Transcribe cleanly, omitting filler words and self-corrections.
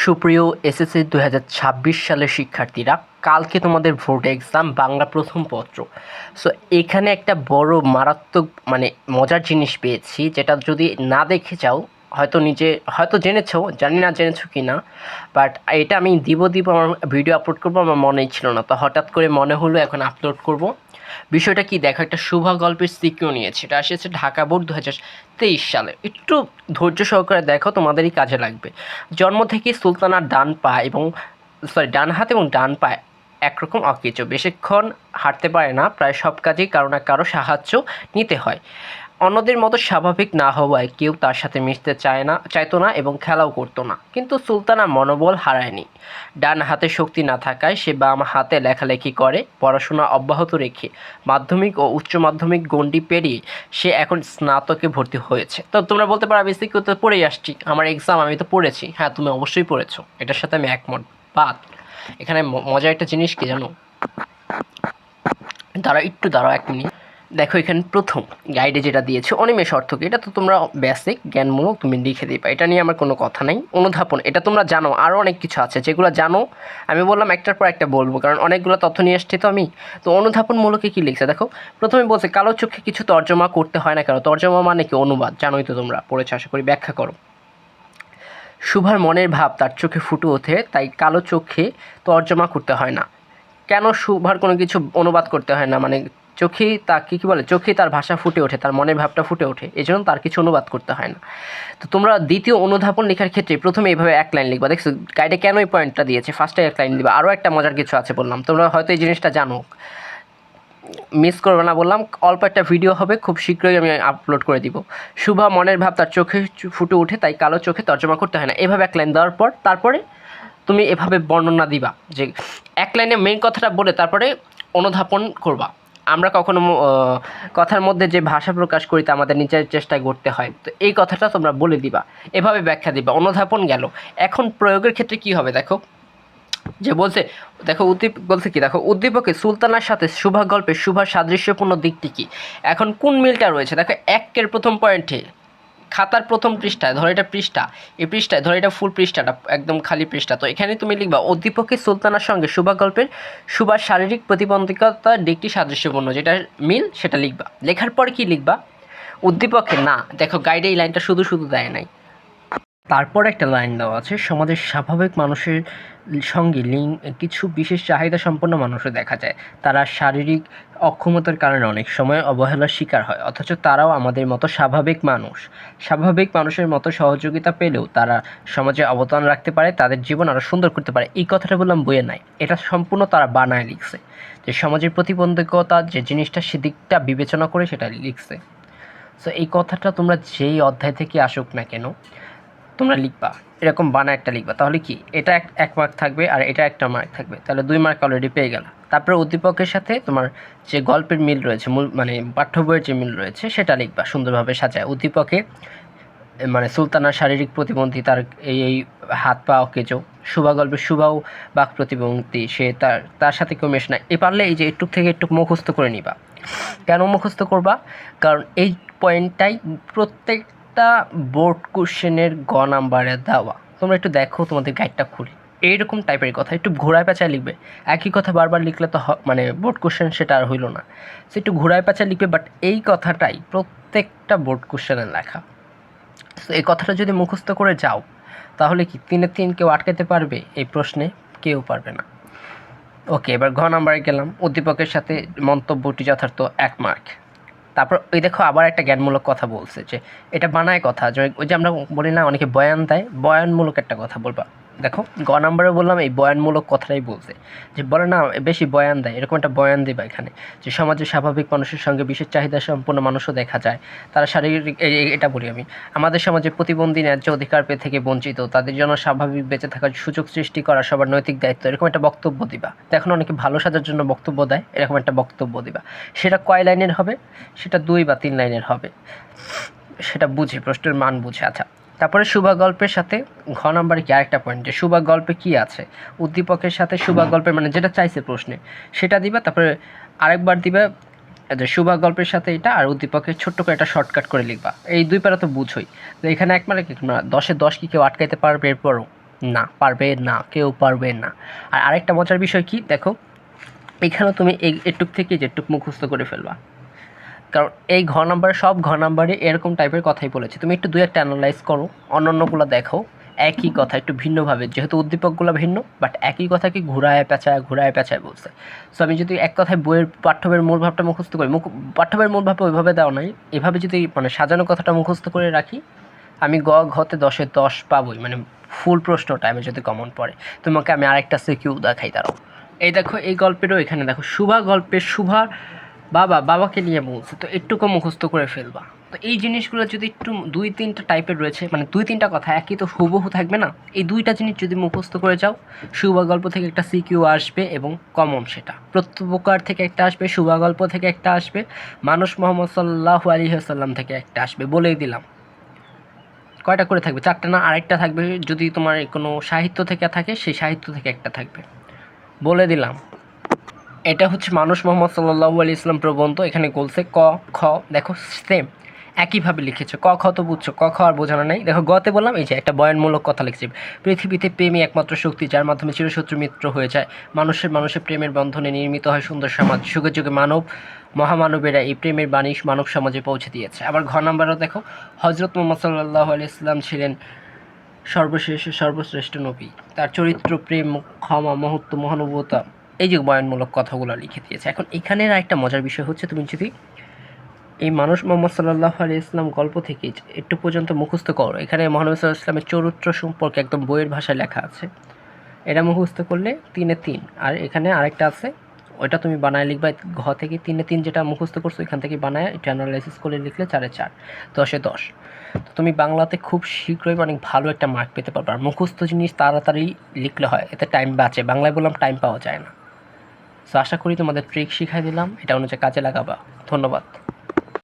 সুপ্রিয় এসএসসি 2026 সালের শিক্ষার্থীরা, কালকে তোমাদের ভোট এক্সাম বাংলা প্রথম পত্র। সো এখানে একটা বড় মারাত্মক মজার জিনিস পেয়েছি, যেটা যদি না দেখে যাও হয়তো জেনেছো, জানি না জেনেছো কি না, বাট এটা আমি দিব আমার ভিডিও আপলোড করবো, আমার মনেই ছিল না, তো হঠাৎ করে মনে হলো এখন আপলোড করব। বিষয়টা কি দেখো, একটা শুভা গল্পের সিকিউ নিয়েছে, এটা এসেছে ঢাকা বোর্ড 2023 সালে। একটু ধৈর্য সহকারে দেখো, তোমাদেরই কাজে লাগবে। জন্ম থেকেই সুলতানার ডান হাত এবং ডান পায়ে একরকম অকেজো, বেশিক্ষণ হাঁটতে পারে না, প্রায় সব কাজেই কারো না কারো সাহায্য নিতে হয়। অন্যদের মতো স্বাভাবিক না হওয়ায় কেউ তার সাথে মিশতে চাইতো না এবং খেলাও করতো না। কিন্তু সুলতানা মনোবল হারায়নি। ডান হাতে শক্তি না থাকায় সে বাম হাতে লেখালেখি করে, পড়াশোনা অব্যাহত রেখে মাধ্যমিক ও উচ্চ মাধ্যমিক গণ্ডি পেরিয়ে সে এখন স্নাতকে ভর্তি হয়েছে। তো তোমরা বলতে পারো, আমি সিকিউ তো পড়েই আসছি, আমার এক্সাম আমি তো পড়েছি। হ্যাঁ, তুমি অবশ্যই পড়েছো, এটার সাথে আমি একমত। বাট এখানে মজার একটা জিনিস কি জানো, দাঁড়াও 1 মিনিট। দেখো, এখানে প্রথম গাইডে যেটা দিয়েছে অনিমেষ অর্থকে, এটা তো তোমরা বেসিক জ্ঞানমূলক তুমি লিখে দিবা, এটা নিয়ে আমার কোনো কথা নেই। অনুধাবন, এটা তোমরা জানো, আরও অনেক কিছু আছে যেগুলো জানো, আমি বললাম একটার পর একটা বলবো, কারণ অনেকগুলো তথ্য নিয়ে আসছি তো আমি। তো অনুধাবনমূলকে কী লিখছে দেখো, প্রথমে বলছে কালো চোখে কিছু তর্জমা করতে হয় না কেন। তর্জমা মানে কি? অনুবাদ, জানোই তো, তোমরা পড়েছো আশা করি। ব্যাখ্যা করো। সুভার মনের ভাব তার চোখে ফুটে ওঠে, তাই কালো চোখে তর্জমা করতে হয় না। কেন সুভার কোনো কিছু অনুবাদ করতে হয় না? চোখেই তাকে কী বলে, চোখেই তার ভাষা ফুটে ওঠে, তার মনের ভাবটা ফুটে ওঠে, এই জন্য তার কিছু অনুবাদ করতে হয় না। তো তোমরা দ্বিতীয় অনুধাবন লেখার ক্ষেত্রে প্রথমে এইভাবে 1 লাইন লিখবা। দেখছো গাইডে কেন এই পয়েন্টটা দিয়েছে, ফার্স্টে 1 লাইন দিবা। আরও একটা মজার কিছু আছে বললাম, তোমরা হয়তো এই জিনিসটা জানো, মিস করবে না বললাম। অল্প একটা ভিডিও হবে, খুব শীঘ্রই আমি আপলোড করে দিব। শুভা মনের ভাব তার চোখে ফুটে ওঠে, তাই কালো চোখে তর্জমা করতে হয় না। এভাবে 1 লাইন দেওয়ার পর তারপরে তুমি এভাবে বর্ণনা দিবা, যে 1 লাইনে মেইন কথাটা বলে তারপরে অনুধাবন করবা। আমরা কখনো কথার মধ্যে যে ভাষা প্রকাশ করি তা আমাদের নিজের চেষ্টায় করতে হয়, তো এই কথাটা তোমরা বলে দিবা, এভাবে ব্যাখ্যা দিবা। অনুধাবন গেল। এখন প্রয়োগের ক্ষেত্রে কি হবে দেখো, যে বলছে, দেখো বলছে কি, দেখো উদ্দীপকে সুলতানার সাথে সুভা গল্পে সুভার সাদৃশ্যপূর্ণ দিকটি কি। এখন কোন মিলটা রয়েছে দেখো, 1-এর প্রথম পয়েন্টে খাতার প্রথম পৃষ্ঠায়, ধরো এটা পৃষ্ঠা, এই পৃষ্ঠায় ধরো এটা ফুল পৃষ্ঠাটা, একদম খালি পৃষ্ঠা, তো এখানে তুমি লিখবা উদ্দীপকে সুলতানার সঙ্গে সুভা গল্পের সুভার শারীরিক প্রতিবন্ধিতার দিকটি সাদৃশ্যপূর্ণ, যেটা মিল সেটা লিখবা। লেখার পর কি লিখবা, উদ্দীপকে না, দেখো গাইডে এই লাইনটা শুধু দেয় নাই, তারপর একটা লাইন দেওয়া আছে, সমাজের স্বাভাবিক মানুষের সঙ্গে কিছু বিশেষ চাহিদা সম্পন্ন মানুষও দেখা যায়। তারা শারীরিক অক্ষমতার কারণে অনেক সময় অবহেলার শিকার হয়, অথচ তারাও আমাদের মতো স্বাভাবিক মানুষ। স্বাভাবিক মানুষের মতো সহযোগিতা পেলেও তারা সমাজে অবদান রাখতে পারে, তাদের জীবন আরও সুন্দর করতে পারে। এই কথাটা বললাম বইয়ে নাই, এটা সম্পূর্ণ তারা বানায় লিখছে, যে সমাজের প্রতিবন্ধকতা যে জিনিসটা সেদিকটা বিবেচনা করে সেটা লিখছে। সো এই কথাটা তোমরা যেই অধ্যায় থেকে আসুক না কেন তোমরা লিখবা, এরকম বানা একটা লিখবা, তাহলে কি এটা 1 মার্ক থাকবে আর এটা 1টা মার্ক থাকবে, তাহলে 2 মার্ক অলরেডি পেয়ে গেল। তারপরে উদ্দীপকের সাথে তোমার যে গল্পের মিল রয়েছে, মূল পাঠ্য বইয়ের যে মিল রয়েছে সেটা লিখবা সুন্দরভাবে সাজায়। উদ্দীপকে সুলতানার শারীরিক প্রতিবন্ধী, তার এই হাত পা অকেজো। শুভা গল্পে শুভাও বাক প্রতিবন্ধী, সে তার সাথে কেউ মেশ না। পারলে এই যে একটু থেকে একটু মুখস্থ করে নিবা। কেন মুখস্থ করবা? কারণ এই পয়েন্টটাই প্রত্যেকটা বোর্ড কোশ্চেনের নাম্বারে দেওয়া। তোমরা একটু দেখো তোমাদের গাইডটা খুলে, এইরকম টাইপের কথা একটু ঘোরায় পেঁচায় লিখবে। একই কথা বারবার লিখলে তো বোর্ড কোশ্চেন সেটা আর হইল না, সে একটু ঘোরায় পেঁচায় লিখবে, বাট এই কথাটাই প্রত্যেকটা বোর্ড কোশ্চেনে লেখা। তো এই কথাটা যদি মুখস্থ করে যাও তাহলে কি 3-এ 3 কেউ আটকাতে পারবে এই প্রশ্নে? কেউ পারবে না। ওকে, এবার নাম্বারে গেলাম। উদ্দীপকের সাথে মন্তব্যটি যথার্থ 1 মার্ক। তারপর ওই দেখো আবার একটা জ্ঞানমূলক কথা বলছে, যে এটা বানায় কথা, ওই যে আমরা বলি না অনেকে বয়ান দেয়, বয়ানমূলক একটা কথা বলবা। দেখো নাম্বারে বললাম এই বয়ানমূলক কথাটাই বলছে, যে বলে না বেশি বয়ান দেয়, এরকম একটা বয়ান দিবা এখানে, যে সমাজের স্বাভাবিক মানুষের সঙ্গে বিশেষ চাহিদা সম্পন্ন মানুষও দেখা যায়, তারা শারীরিক, এটা বলি আমি, আমাদের সমাজে প্রতিবন্ধী ন্যায্য অধিকার পেয়ে থেকে বঞ্চিত, তাদের জন্য স্বাভাবিক বেঁচে থাকার সুযোগ সৃষ্টি করা সবার নৈতিক দায়িত্ব, এরকম একটা বক্তব্য দিবা। দেখুন অনেকে ভালো সাজার জন্য বক্তব্য দেয়, এরকম একটা বক্তব্য দিবা। সেটা কয় লাইনের হবে? সেটা 2 বা 3 লাইনের হবে, সেটা বুঝে, প্রশ্নের মান বুঝে। আচ্ছা, তারপরে শুভা গল্পের সাথে নাম্বারে কি আরেকটা পয়েন্ট, যে শুভা গল্পে কি আছে, উদ্দীপকের সাথে শুভা গল্পের যেটা চাইছে প্রশ্নে সেটা দিবা। তারপরে আরেকবার দিবা যে শুভা গল্পের সাথে এটা, আর উদ্দীপকের ছোট্ট করে একটা শর্টকাট করে লিখবা। এই 2 প্যারা তো বুঝোই। তো এখানে 1 মার্ক 10-এ 10 কি কেউ আটকাইতে পারবে? এরপরও না, পারবে না, কেউ পারবে না। আর আরেকটা মজার বিষয় কি দেখো, এখানেও তুমি এই এটুক থেকে যেটুক মুখস্থ করে ফেলবা, কারণ এই ঘ নাম্বারে সব ঘ নাম্বারে এরকম টাইপের কথাই বলেছে। তুমি একটু দুই একটা অ্যানালাইজ করো, অন্যান্যগুলো দেখো, একই কথা একটু ভিন্নভাবে, যেহেতু উদ্দীপকগুলো ভিন্ন বাট একই কথাকে ঘুরায় পেঁচায় বলছে। সো আমি যদি এক কথায় বইয়ের পাঠ্যবইয়ের মূল ভাবটা মুখস্থ করি, পাঠ্যবইয়ের মূল ভাবটা ওইভাবে দেওয়া নাই, এভাবে যদি মানে সাজানো কথাটা মুখস্থ করে রাখি, আমি ঘতে 10-এ 10 পাবোই, মানে ফুল প্রশ্নটা আমি যদি কমন পড়ে। তোমাকে আমি আরেকটা সিকিউ দেখাই, দাঁড়াও। এই দেখো, এই গল্পেরও এখানে দেখো, শুভা গল্পের শুভার বাবাকে নিয়ে বলছে, তো একটুকু মুখস্থ করে ফেলবা। তো এই জিনিসগুলো যদি একটু 2-3টা টাইপের রয়েছে, মানে 2-3টা কথা একই তো হুবহু থাকবে না, এই 2টা জিনিস যদি মুখস্থ করে যাও, শুভা গল্প থেকে একটা সিকিউ আসবে এবং কমন সেটা, প্রত্যুপকার থেকে একটা আসবে, শুভা গল্প থেকে একটা আসবে, মানুষ মোহাম্মদ সাল্লাল্লাহু আলাইহি ওয়াসাল্লাম থেকে একটা আসবে, বলেই দিলাম। কয়টা করে থাকবে? 4টা না, আরেকটা থাকবে যদি তোমার কোনো সাহিত্য থেকে থাকে, সেই সাহিত্য থেকে একটা থাকবে, বলে দিলাম। এটা হচ্ছে মানুষ মোহাম্মদ সাল্লাল্লাহু আলাইহি ইসলাম প্রবন্ধ। এখানে বলছে ক খ, দেখো সেম একইভাবে লিখেছে। ক খ তো বুঝছো, ক খ আর বোঝানো নাই। দেখো গতে বললাম এই যে একটা বয়ানমূলক কথা লিখছে, পৃথিবীতে প্রেমই একমাত্র শক্তি, যার মাধ্যমে চিরশত্রু মিত্র হয়ে যায়, মানুষের প্রেমের বন্ধনে নির্মিত হয় সুন্দর সমাজ, যুগে যুগে মহামানবেরা এই প্রেমের বাণী মানব সমাজে পৌঁছে দিয়েছে। আবার ঘ নাম্বারও দেখো, হজরত মুহাম্মদ সাল্লাল্লাহু আলাইহি ইসলাম ছিলেন সর্বশ্রেষ্ঠ নবী, তার চরিত্র, প্রেম, ক্ষমা, মহত্ব, মহানুভবতা, এই যে বয়ানমূলক কথাগুলো লিখে দিয়েছে। এখন এখানের আরেকটা মজার বিষয় হচ্ছে, তুমি যদি এই মানুষ মোহাম্মদ সাল্লাল্লাহু আলাইহি ইসলাম গল্প থেকে একটু পর্যন্ত মুখস্থ করো, এখানে মহানবী সাল্লাল্লাহু আলাইহি ইসলামের চরিত্র সম্পর্কে একদম বইয়ের ভাষায় লেখা আছে, এটা মুখস্থ করলে 3-এ 3। আর এখানে আরেকটা আছে, ওইটা তুমি বানায় লিখবা, ঘ থেকে 3-এ 3 যেটা মুখস্থ করছো এখান থেকে বানায় এটা অ্যানালাইসিস করে লিখলে 4-এ 4, 10-এ 10। তো তুমি বাংলাতে খুব শীঘ্রই অনেক ভালো একটা মার্ক পেতে পারবে। আর মুখস্থ জিনিস তাড়াতাড়ি লিখলে হয়, এতে টাইম বাঁচে, বাংলায় বললাম টাইম পাওয়া যায় না। সো আশা করি তোমাদের ট্রিক শিখাই দিলাম, এটা অনুযায়ী কাজে লাগাবা। ধন্যবাদ।